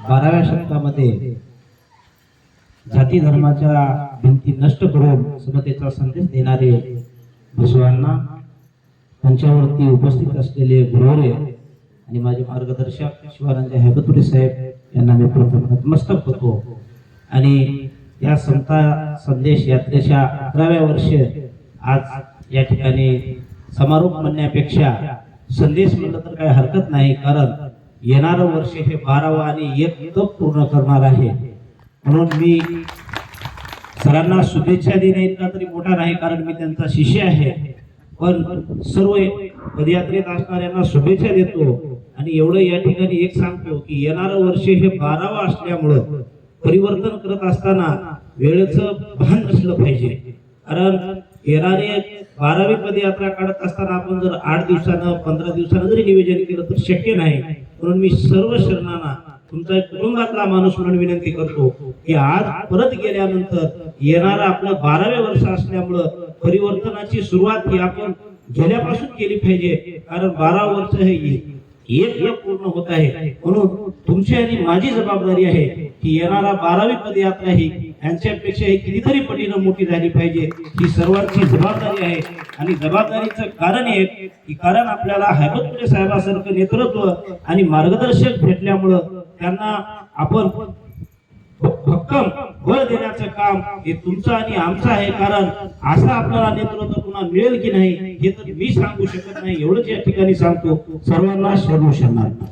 12व्या शतकामध्ये जाती धर्माच्या भिंती नष्ट करून समतेचा संदेश देणारे बसवांना, त्यांच्यावरती उपस्थित असलेले गुरुवरे आणि माझे मार्गदर्शक शिवानंद हैबतपुरे साहेब यांना मी प्रथम नतमस्तक होतो। आणि या समता संदेश यात्रेच्या 11व्या वर्षी आज या ठिकाणी समारोप म्हणण्यापेक्षा संदेश म्हणलं तर काही हरकत नाही, कारण येणारं वर्ष हे 12वं आणि एक तप पूर्ण करणार आहे। म्हणून मी सरांना शुभेच्छा देणे इतका तरी मोठा नाही, कारण मी त्यांचा शिष्य आहे, पण सर्व पदयात्रेत असणाऱ्यांना शुभेच्छा देतो। आणि एवढं या ठिकाणी एक सांगतो की येणारं वर्ष हे 12वं असल्यामुळं परिवर्तन करत असताना वेळेचं भान असलं पाहिजे, कारण येणारे 12वी पदयात्रा काढत असताना आपण जर 8 दिवसानं 15 दिवसानं जरी नियोजन केलं तर शक्य नाही। म्हणून मी सर्व शरणांना तुमचा कुटुंबातला माणूस म्हणून विनंती करतो की आज परत गेल्यानंतर येणारं आपलं 12वे वर्ष असल्यामुळं परिवर्तनाची सुरुवात ही आपण गेल्यापासून केली पाहिजे, कारण 12 वर्ष हे एक पूर्ण होत आहे। म्हणून तुमची आणि माझी जबाबदारी आहे की येणारा 12वी पदयात्रा ही यांच्यापेक्षा कितीतरी पटीनं मोठी झाली पाहिजे, ही सर्वांची जबाबदारी आहे। आणि जबाबदारीचं कारण एक की कारण आपल्याला हैबतपुरे साहेबांसारखं नेतृत्व आणि मार्गदर्शक भेटल्यामुळं त्यांना आपण भक्कम बळ देण्याचं काम हे तुमचं आणि आमचं आहे, कारण असं आपल्याला नेतृत्व पुन्हा मिळेल की नाही हे तर मी सांगू शकत नाही। एवढंच या ठिकाणी सांगतो। सर्वांना शरणू शरणार्थी।